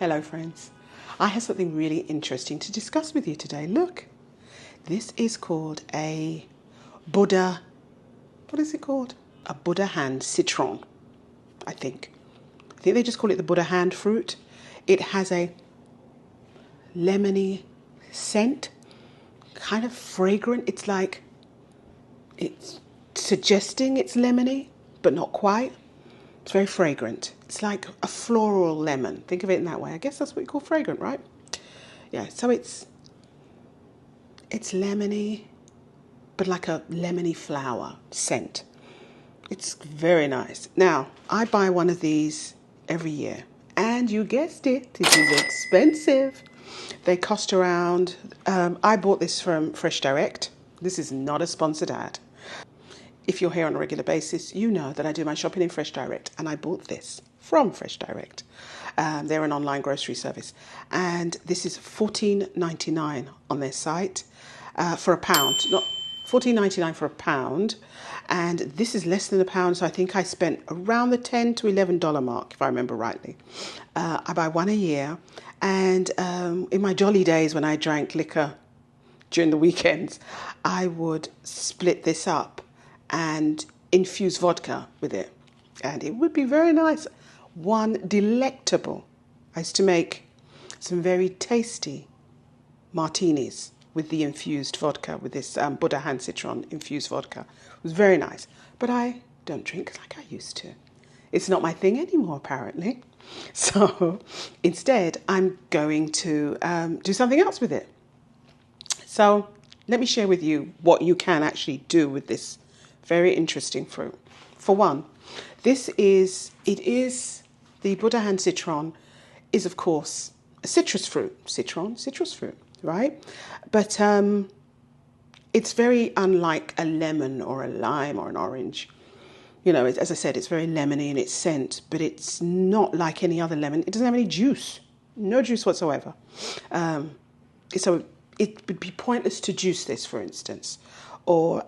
Hello friends, I have something really interesting to discuss with you today. Look, this is called a Buddha, what is it called? A Buddha hand citron, I think. I think they just call it the Buddha hand fruit. It has a lemony scent, kind of fragrant. It's suggesting it's lemony, but not quite. It's very fragrant. It's like a floral lemon. Think of it in that way. I guess that's what you call fragrant, right? Yeah, so it's lemony, but like a lemony flower scent. It's very nice. Now, I buy one of these every year. And you guessed it, it is expensive. They cost around, I bought this from Fresh Direct. This is not a sponsored ad. If you're here on a regular basis, you know that I do my shopping in Fresh Direct, and I bought this from Fresh Direct. They're an online grocery service, and this is $14.99 on their site for a pound. Not $14.99 for a pound, and this is less than a pound. So I think I spent around the $10 to $11 mark, if I remember rightly. I buy one a year, and in my jolly days when I drank liquor during the weekends, I would split this up and infuse vodka with it, and it would be very nice. One delectable. I used to make some very tasty martinis with the infused vodka, with this Buddha hand citron infused vodka. It was very nice, but I don't drink like I used to. It's not my thing anymore, apparently. So instead, I'm going to do something else with it. So let me share with you what you can actually do with this very interesting fruit. For one, the Buddha hand citron is, of course, a citrus fruit. Citrus fruit, right? But it's very unlike a lemon or a lime or an orange. You know, as I said, it's very lemony in its scent, but it's not like any other lemon. It doesn't have any juice, no juice whatsoever. So it would be pointless to juice this, for instance, or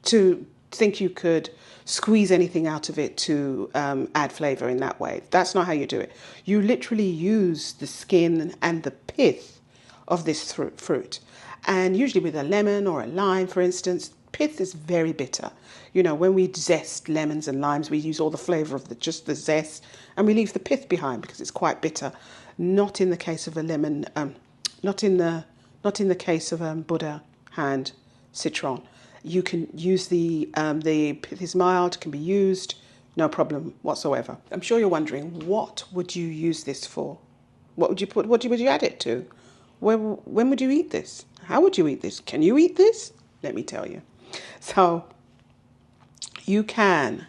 to think you could squeeze anything out of it to add flavor in that way. That's not how you do it. You literally use the skin and the pith of this fruit. And usually with a lemon or a lime, for instance, pith is very bitter. You know, when we zest lemons and limes, we use all the flavor of just the zest, and we leave the pith behind because it's quite bitter. Not in the case of a lemon, not in the case of Buddha hand citron. You can use the pith is mild, can be used, no problem whatsoever. I'm sure you're wondering, what would you use this for? What would you put? What would you add it to? When would you eat this? How would you eat this? Can you eat this? Let me tell you. So you can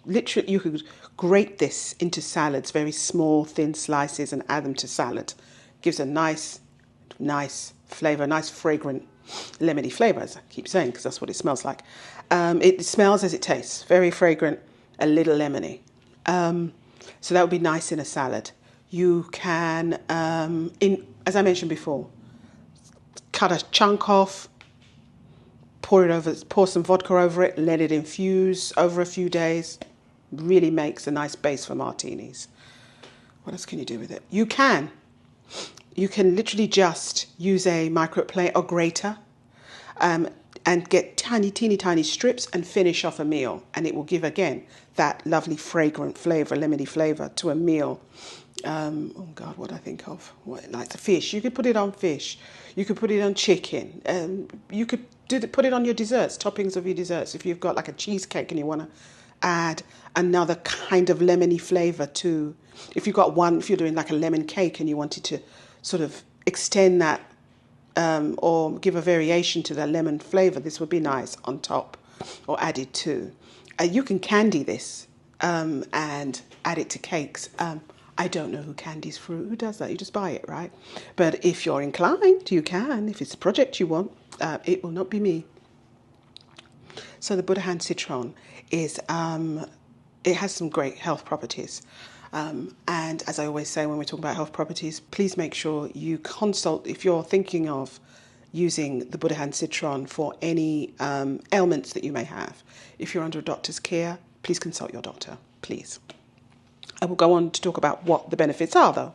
literally, you could grate this into salads, very small, thin slices, and add them to salad. Gives a nice flavor, nice fragrant lemony flavor, as I keep saying, because that's what it smells like. It smells as it tastes, very fragrant, a little lemony. So that would be nice in a salad. You can, as I mentioned before, cut a chunk off, pour some vodka over it, let it infuse over a few days. Really makes a nice base for martinis. What else can you do with it? You can literally just use a microplate or grater and get teeny tiny strips and finish off a meal. And it will give, again, that lovely fragrant flavor, lemony flavor to a meal. Oh God, what I think of? Like the fish. You could put it on fish. You could put it on chicken. You could put it on your desserts, toppings of your desserts. If you've got like a cheesecake and you want to add another kind of lemony flavor to, if you're doing like a lemon cake and you wanted to sort of extend that or give a variation to the lemon flavor, this would be nice on top or added to. You can candy this and add it to cakes. I don't know who candies fruit. Who does that? You just buy it, right? But if you're inclined, you can. If it's a project you want, it will not be me. So the Buddha hand citron is, it has some great health properties. And as I always say when we're talking about health properties, please make sure you consult, if you're thinking of using the Buddha hand citron for any ailments that you may have. If you're under a doctor's care, please consult your doctor, please. I will go on to talk about what the benefits are, though.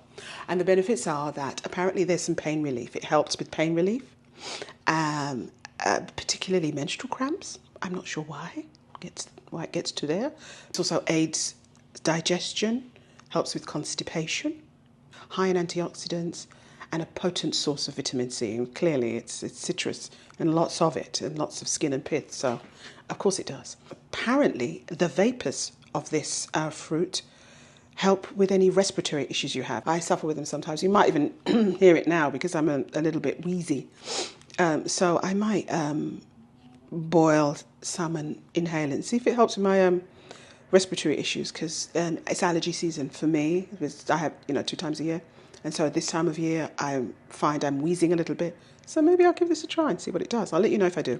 And the benefits are that apparently there's some pain relief. It helps with pain relief, particularly menstrual cramps. I'm not sure why it gets to there. It also aids digestion, helps with constipation, high in antioxidants, and a potent source of vitamin C. And clearly, it's citrus and lots of it, and lots of skin and pith. So, of course, it does. Apparently, the vapors of this fruit help with any respiratory issues you have. I suffer with them sometimes. You might even hear it now because I'm a little bit wheezy. So I might boil some and inhale it and see if it helps with my respiratory issues, because it's allergy season for me. I have, 2 times a year. And so at this time of year, I find I'm wheezing a little bit. So maybe I'll give this a try and see what it does. I'll let you know if I do.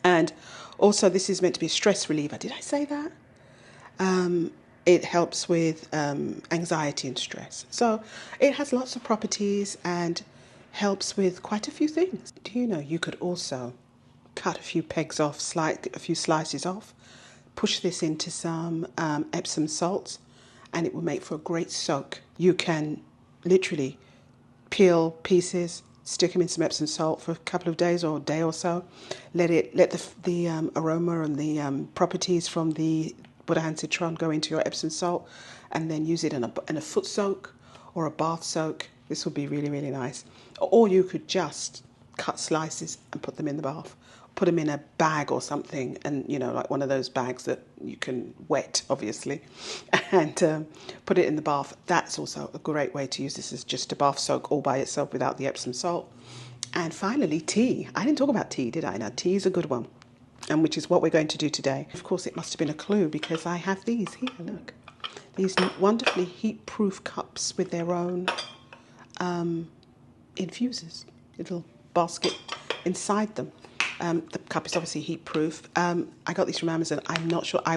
And also, this is meant to be a stress reliever. Did I say that? It helps with anxiety and stress. So it has lots of properties and helps with quite a few things. Do you know you could also cut a few pegs off, a few slices off, push this into some Epsom salts, and it will make for a great soak. You can literally peel pieces, stick them in some Epsom salt for a couple of days or a day or so. Let the aroma and the properties from the Buddha hand citron go into your Epsom salt, and then use it in a foot soak or a bath soak. This would be really, really nice. Or you could just cut slices and put them in the bath. Put them in a bag or something, and like one of those bags that you can wet, obviously, and put it in the bath. That's also a great way to use this as just a bath soak all by itself without the Epsom salt. And finally, tea. I didn't talk about tea, did I? Now, tea is a good one, and which is what we're going to do today. Of course, it must have been a clue because I have these here. Look, these wonderfully heat-proof cups with their own infusers, little basket inside them. The cup is obviously heat-proof. I got these from Amazon. I'm not sure. I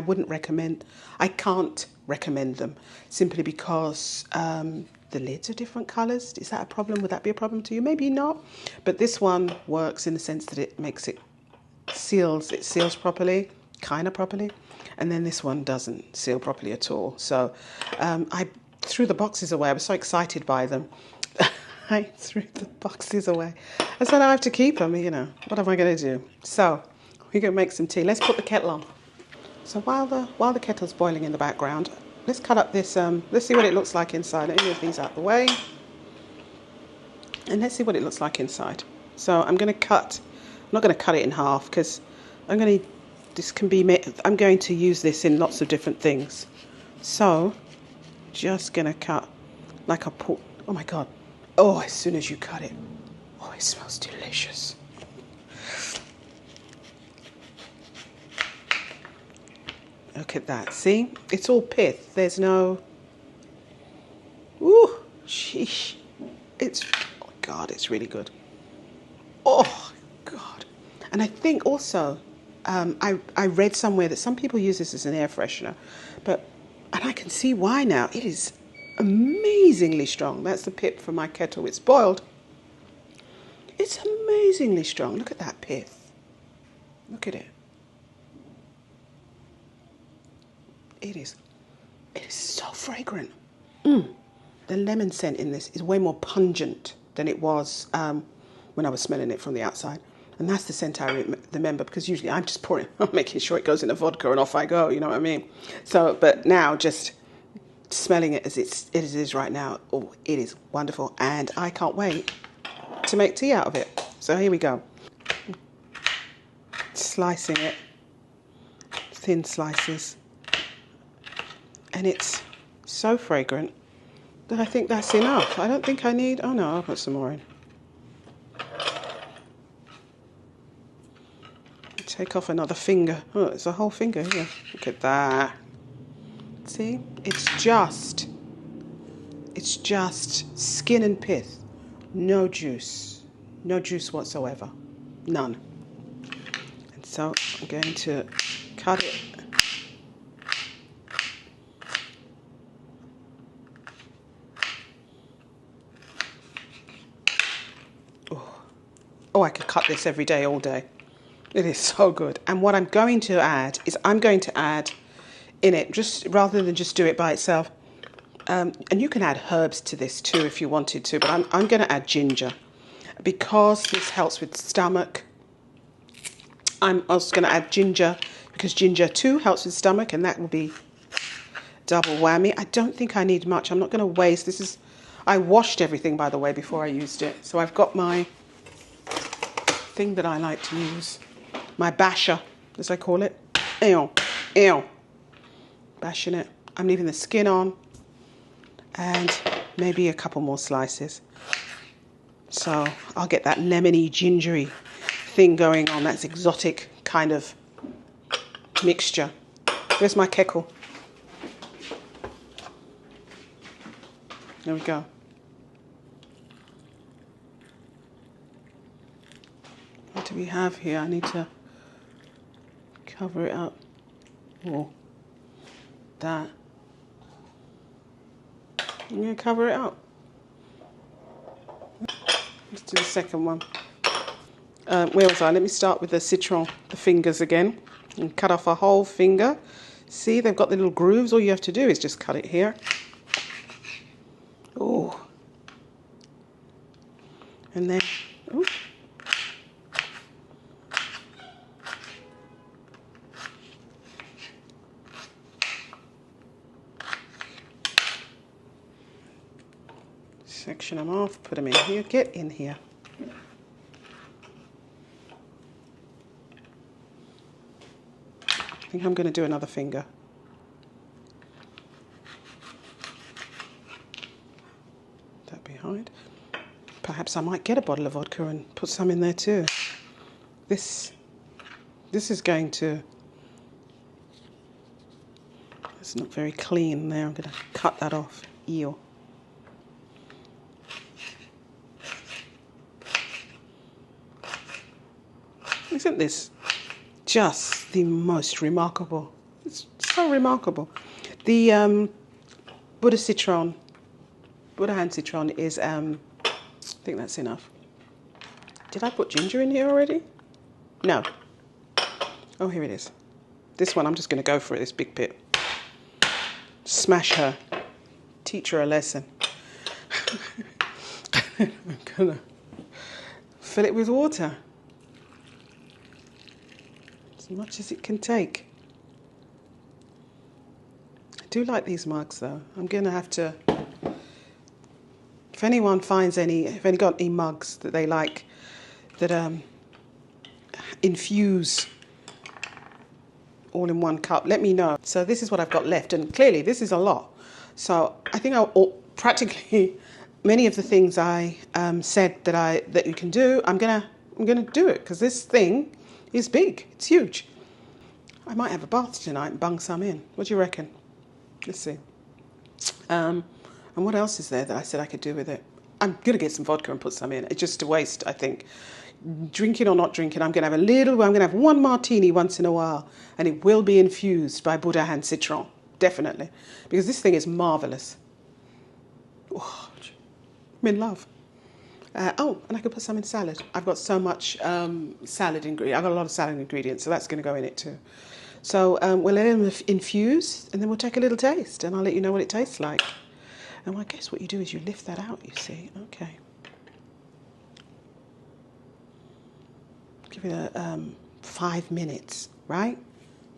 can't recommend them simply because the lids are different colours. Is that a problem? Would that be a problem to you? Maybe not. But this one works in the sense that it seals properly, kind of properly. And then this one doesn't seal properly at all. So I threw the boxes away. I was so excited by them. I threw the boxes away. I said I have to keep them, What am I going to do? So we're going to make some tea. Let's put the kettle on. So while the kettle's boiling in the background, let's cut up this. Let's see what it looks like inside. Let me move these out of the way. And let's see what it looks like inside. So I'm going to cut. I'm not going to cut it in half because I'm going to use this in lots of different things. So just going to cut like a pork. Oh my God. Oh, as soon as you cut it, it smells delicious. Look at that. See? It's all pith. There's no... Ooh, sheesh. Oh God, it's really good. Oh, God. And I think also, I read somewhere that some people use this as an air freshener, and I can see why now. It is amazingly strong. That's the pip from my kettle. It's boiled. It's amazingly strong. Look at that pith. Look at it. It is so fragrant. The lemon scent in this is way more pungent than it was when I was smelling it from the outside. And that's the scent I remember, because usually I'm just I'm making sure it goes in a vodka and off I go, you know what I mean? So, but now just smelling it as it is right now, it is wonderful, and I can't wait to make tea out of it. So here we go. Slicing it, thin slices, and it's so fragrant that I think that's enough. I don't think I need, oh no, I'll put some more in. Take off another finger. Oh, it's a whole finger here. Look at that. See, it's just skin and pith, no juice whatsoever, none. And so I'm going to cut it. Oh, I could cut this every day, all day. It is so good. And what I'm going to add is in it, just rather than just do it by itself, And you can add herbs to this too if you wanted to, but I'm going to add ginger because this helps with stomach. I'm also going to add ginger because ginger too helps with stomach, and that will be double whammy. I don't think I need much. I'm not going to waste. I washed everything, by the way, before I used it. So I've got my thing that I like to use, my basher, as I call it. Ew, ew. Bashing it. I'm leaving the skin on and maybe a couple more slices. So I'll get that lemony, gingery thing going on. That's exotic kind of mixture. Where's my keckle? There we go. What do we have here? I need to cover it up. Oh, that. I'm going to cover it up. Let's do the second one. Where was I? Let me start with the citron, the fingers again, and cut off a whole finger. See, they've got the little grooves. All you have to do is just cut it here. Oh. And then, ooh. Section them off, put them in here. Get in here. I think I'm going to do another finger. That behind. Perhaps I might get a bottle of vodka and put some in there too. This is going to... It's not very clean there. I'm going to cut that off. Ew. Isn't this just the most remarkable? It's so remarkable. The Buddha hand citron is, I think that's enough. Did I put ginger in here already? No. Oh, here it is. This one, I'm just going to go for it, this big bit. Smash her. Teach her a lesson. I'm going to fill it with water. As much as it can take. I do like these mugs though. I'm going to have to, if anyone finds if any got any mugs that they like that infuse all in one cup, let me know. So this is what I've got left, and clearly this is a lot. So I think practically many of the things I said that you can do, I'm gonna do it because this thing is big. It's huge. I might have a bath tonight and bung some in. What do you reckon? Let's see. And what else is there that I said I could do with it? I'm going to get some vodka and put some in. It's just a waste, I think. Drinking or not drinking, I'm going to have one martini once in a while, and it will be infused by Buddha hand citron, definitely, because this thing is marvelous. Oh, I'm in love. Oh, and I could put some in salad. I've got so much salad ingredient. I've got a lot of salad ingredients, so that's going to go in it too. So we'll let them infuse, and then we'll take a little taste, and I'll let you know what it tastes like. And I guess what you do is you lift that out, you see. Okay. Give it a 5 minutes, right?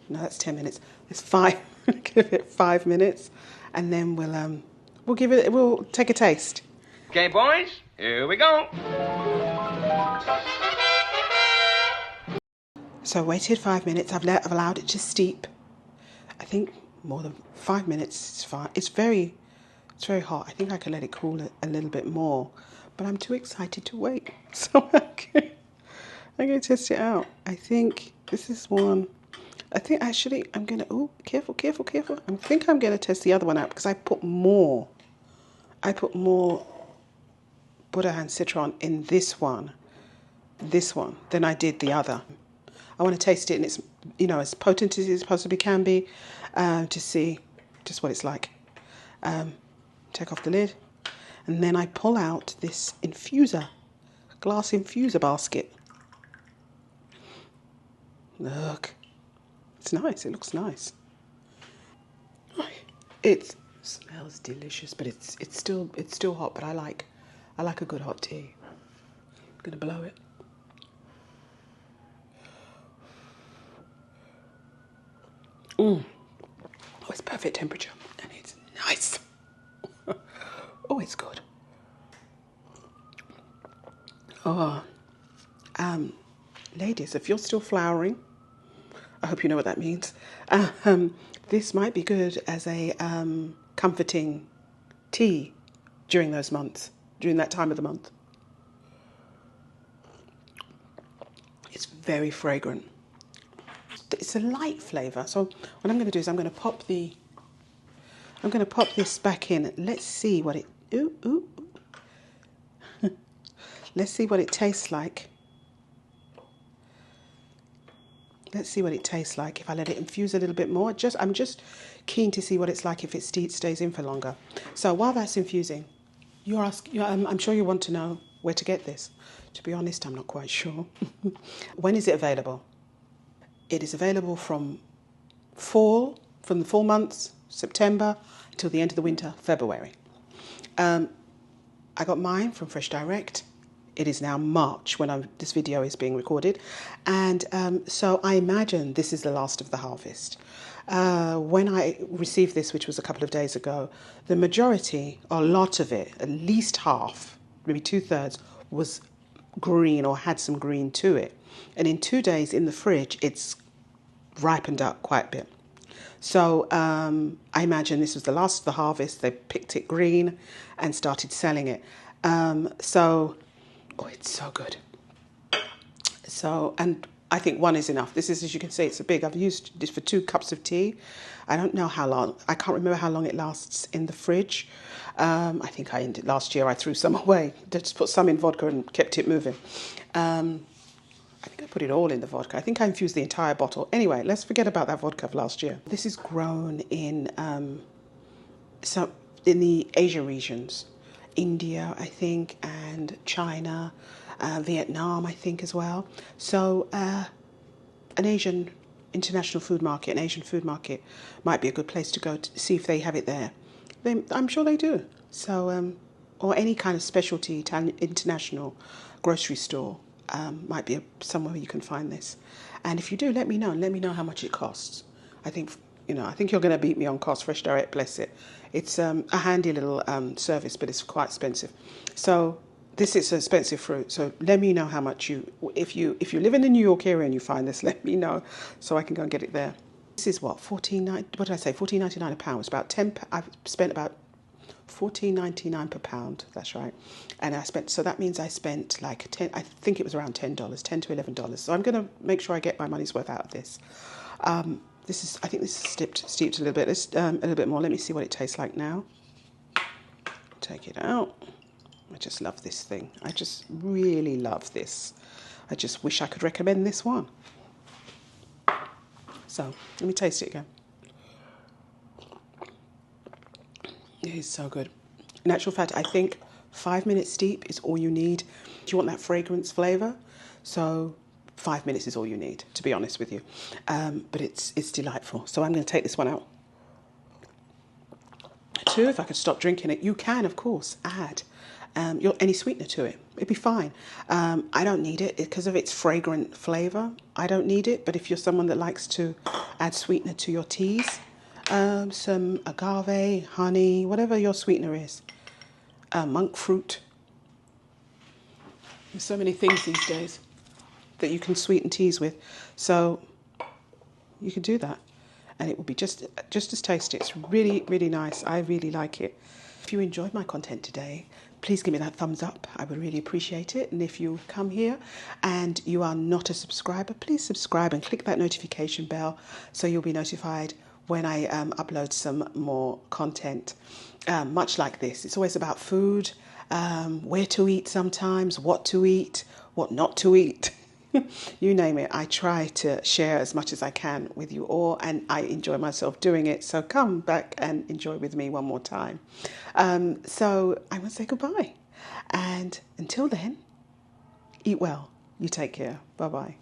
No, that's 10 minutes. It's 5. Give it 5 minutes, and then we'll take a taste. Okay, boys, here we go. So I waited 5 minutes. I've allowed it to steep. I think more than 5 minutes is fine. It's very hot. I think I can let it cool a little bit more, but I'm too excited to wait. So I'm going to test it out. I think this is one. I think actually I'm going to, oh, careful. I think I'm going to test the other one out because I put more Buddha hand citron in this one than I did the other. I want to taste it, and it's, as potent as it possibly can be, to see just what it's like. Take off the lid, and then I pull out this glass infuser basket. Look, it's nice. It looks nice. It's Smells delicious, but it's still hot. But I like a good hot tea. I'm gonna blow it. Oh, it's perfect temperature and it's nice. Oh, it's good. Oh, ladies, if you're still flowering, I hope you know what that means. This might be good as a comforting tea during those months, during that time of the month. It's very fragrant. It's a light flavour. So what I'm going to do is I'm going to pop this back in. Let's see what it. Let's see what it tastes like. Let's see what it tastes like if I let it infuse a little bit more. I'm just keen to see what it's like if it stays in for longer. So while that's infusing, I'm sure you want to know where to get this. To be honest, I'm not quite sure. When is it available? It is available from the fall months, September, until the end of the winter, February. I got mine from Fresh Direct. It is now March when this video is being recorded. And so I imagine this is the last of the harvest. When I received this, which was a couple of days ago, the majority, or a lot of it, at least half, maybe 2/3, was green or had some green to it. And in 2 days in the fridge, it's ripened up quite a bit. So I imagine this was the last of the harvest. They picked it green and started selling it. Oh, it's so good. So, and I think one is enough. This is, as you can see, it's a big. I've used this for 2 cups of tea. I don't know how long. I can't remember how long it lasts in the fridge. I think I ended last year. I threw some away. Just put some in vodka and kept it moving. I think I put it all in the vodka. I think I infused the entire bottle. Anyway, let's forget about that vodka of last year. This is grown in the Asia regions. India, I think, and China, Vietnam, I think, as well. So an Asian international food market, an Asian food market might be a good place to go to see if they have it there. I'm sure they do. So, or any kind of specialty international grocery store might be somewhere you can find this. And if you do, let me know. And let me know how much it costs. I think you're going to beat me on cost. Fresh Direct, bless it. It's a handy little service, but it's quite expensive. So this is an expensive fruit. So let me know how much if you live in the New York area and you find this, let me know so I can go and get it there. This is what, $14.99 a pound. It's about 10. I've spent about $14.99 per pound. That's right. And so that means I spent like 10. I think it was around $10, $10 to $11. So I'm going to make sure I get my money's worth out of this. I think this is steeped a little bit. A little bit more. Let me see what it tastes like now. Take it out. I just love this thing. I just really love this. I just wish I could recommend this one. So let me taste it again. It is so good. In actual fact, I think 5 minutes steep is all you need. Do you want that fragrance flavour? So 5 minutes is all you need, to be honest with you. But it's delightful. So I'm going to take this one out. 2, if I could stop drinking it, you can, of course, add any sweetener to it. It'd be fine. I don't need it because of its fragrant flavour. I don't need it. But if you're someone that likes to add sweetener to your teas, some agave, honey, whatever your sweetener is, monk fruit. There's so many things these days that you can sweeten teas with. So you can do that. And it will be just as tasty. It's really, really nice. I really like it. If you enjoyed my content today, please give me that thumbs up. I would really appreciate it. And if you come here and you are not a subscriber, please subscribe and click that notification bell so you'll be notified when I upload some more content. Much like this. It's always about food, where to eat sometimes, what to eat, what not to eat. You name it. I try to share as much as I can with you all, and I enjoy myself doing it. So come back and enjoy with me one more time. So I want to say goodbye. And until then, eat well. You take care. Bye-bye.